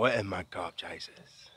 Right then, mad carp chasers.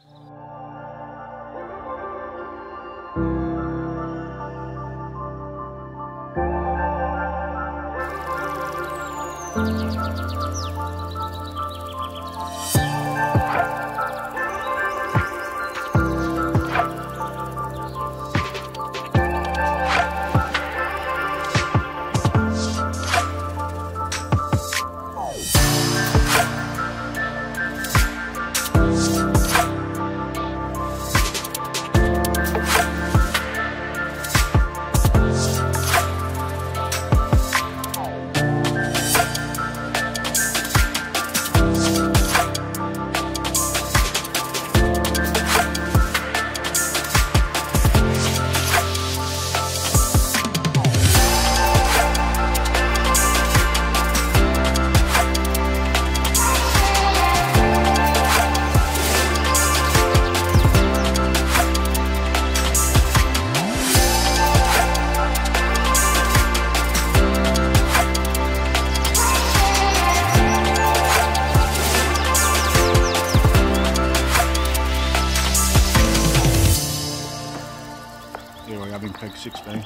Here I have in peg 16.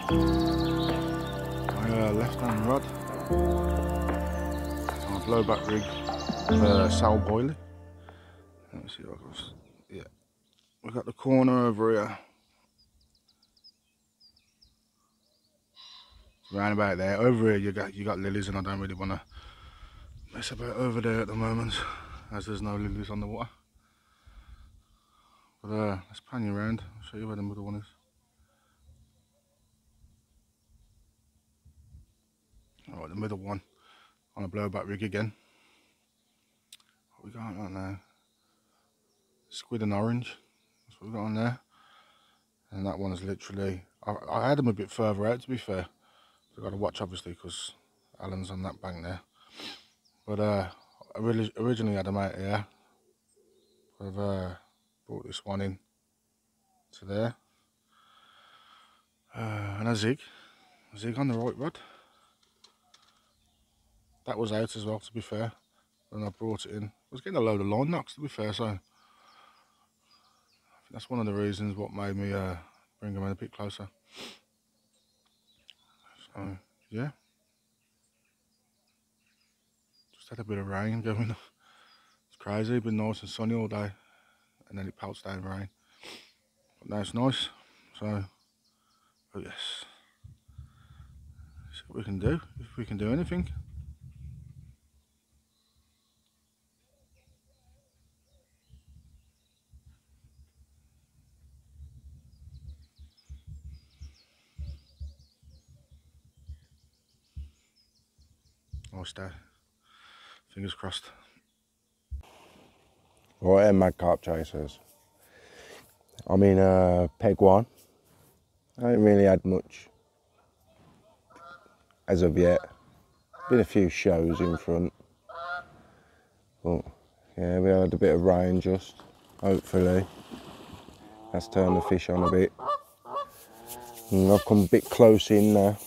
My left hand rod on a blowback rig with a sow boiler. Let me see if I can. Yeah, we got the corner over here. Round about there. Over here you got lilies, and I don't really want to mess about over there at the moment, as there's no lilies on the water. But let's pan you around. I'll show you where the middle one is. Alright, the middle one on a blowback rig again. What we got on now? Squid and orange. That's what we got on there. And that one is literally. I had them a bit further out, to be fair. I've got to watch obviously because Alan's on that bank there. But I originally had them out here. I've brought this one in to there. And a zig on the right rod. That was out as well, to be fair. And I brought it in. I was getting a load of line knocks, to be fair, so I think that's one of the reasons what made me bring them in a bit closer. So yeah, just had a bit of rain going. It's crazy, been nice and sunny all day, and then it pelts down rain. But now it's nice. So, oh yes, see what we can do, if we can do anything. Nice day. Fingers crossed. Right then, mad carp chasers. I'm in peg 1. I haven't really had much as of yet. Been a few shows in front. But yeah, we had a bit of rain just, hopefully. That's turned the fish on a bit. And I've come a bit close in now.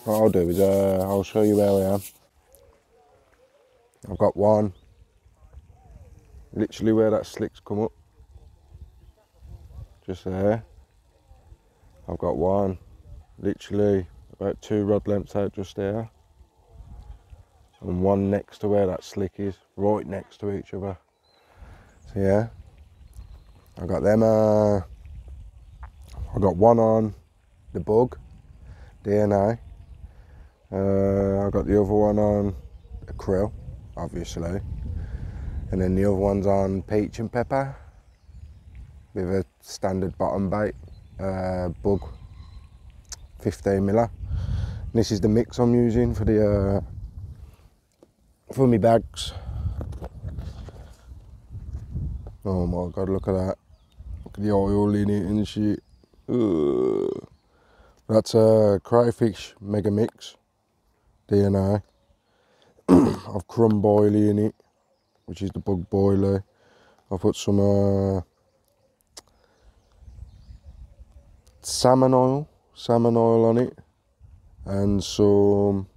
What I'll do is I'll show you where I am. I've got one, literally where that slick's come up, just there. I've got one, literally about 2 rod lengths out just there. And one next to where that slick is, right next to each other. So yeah, I've got them, I've got one on the bug, DNA. I've got the other one on a krill, obviously, and then the other one's on peach and pepper with a standard bottom bait, bug 15mm. This is the mix I'm using for the for my bags. Oh my god, look at that, look at the oil in it and shit. Ugh. That's a crayfish mega mix DNA. I've crumb boilie in it, which is the bug boilie. I've put some salmon oil on it, and some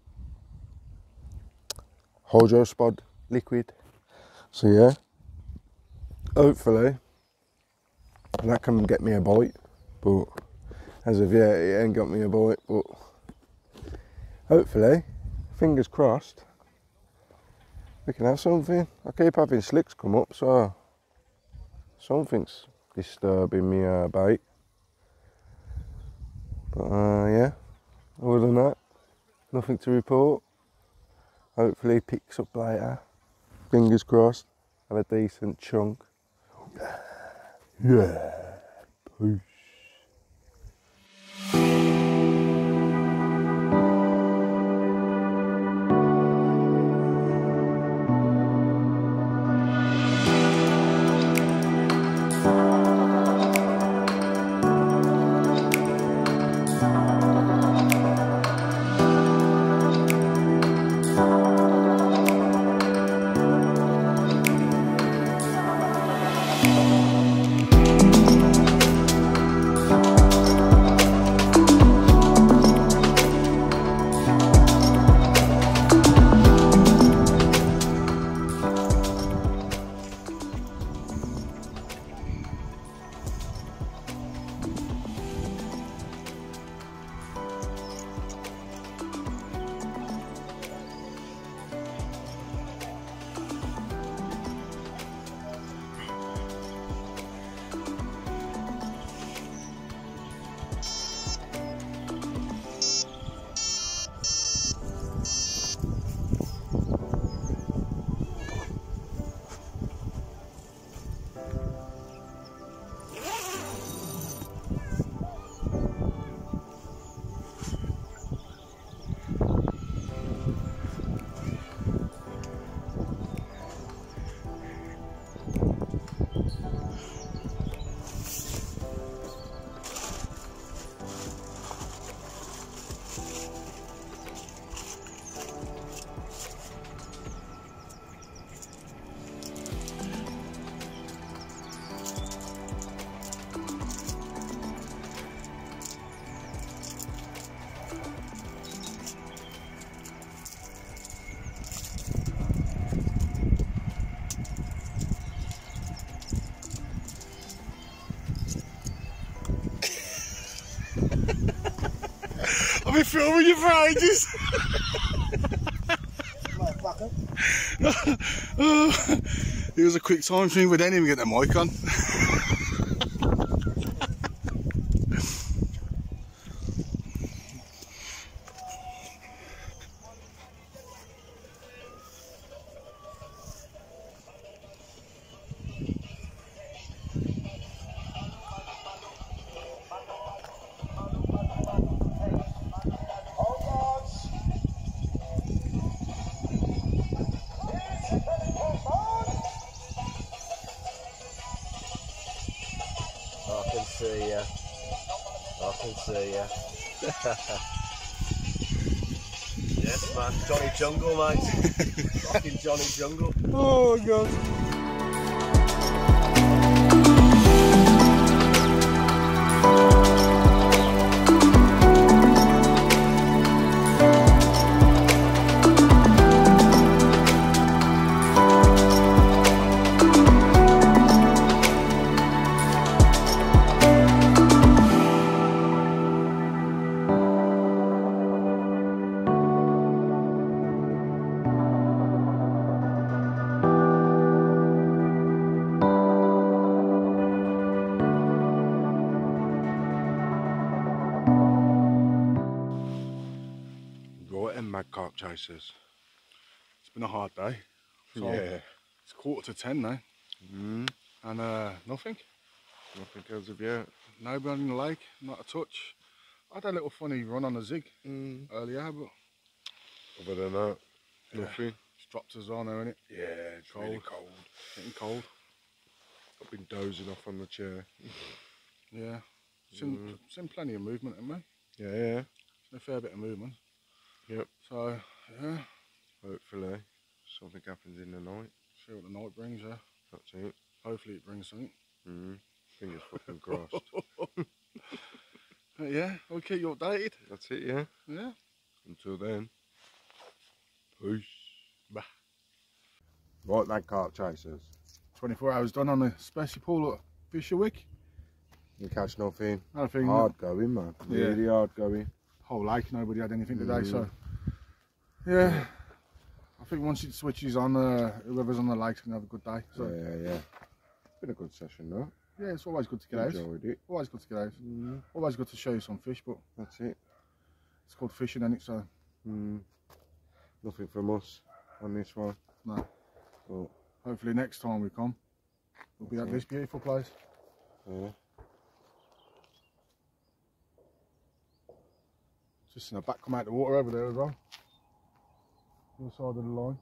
hydro spod liquid. So yeah, hopefully that can get me a bite, but as of yet it ain't got me a bite, but hopefully, fingers crossed, we can have something. I keep having slicks come up, so something's disturbing me bait. But yeah, other than that, nothing to report. Hopefully he picks up later. Fingers crossed, have a decent chunk. Yeah, peace. I've been filming you for ages. It was a quick time thing, we didn't even get the mic on. I can see ya. I can see ya. Yes, man. Johnny Jungle, mate. Fucking Johnny Jungle. Oh god. Mad carp chasers. It's been a hard day. So Yeah. it's 9:45 now. And nothing. Nothing as of yet. Nobody in the lake, not a touch. I had a little funny run on a zig earlier, but Other than that, nothing. It's dropped us on now, innit? Yeah, it's really cold. Getting cold. I've been dozing off on the chair. Yeah. Seen plenty of movement in me. Yeah. A fair bit of movement. Yep. So, yeah. Hopefully something happens in the night. See what the night brings, yeah. That's it. Hopefully it brings something. Fingers fucking crossed. Yeah, we'll keep you updated. That's it, yeah. Yeah. Until then, peace. Bye. Right, mad carp chasers. 24 hours done on the Specimen pool at Fisherwick. You catch nothing. Nothing. Hard going, man. Yeah. Really hard going. Whole lake, nobody had anything today, so yeah. I think once it switches on, whoever's on the lake's gonna have a good day. So Yeah. Been a good session, though. yeah, it's always good to get out. Enjoyed it. Always good to get out. Always good to show you some fish, but That's it. it's called fishing, and it's so Nothing from us on this one. no. But Hopefully next time we come, we'll be at this beautiful place. yeah. Just in the back, come out the water over there as well. Other side of the line.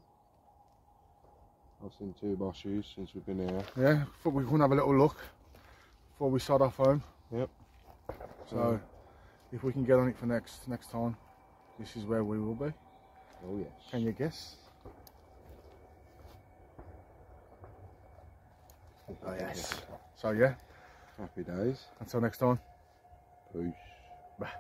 I've seen 2 bosses since we've been here. Yeah, thought we could have a little look before we start off home. Yep. So if we can get on it for next time, this is where we will be. Oh yes. Can you guess? Oh yes. So yeah, Happy days. until next time. Peace. Bye.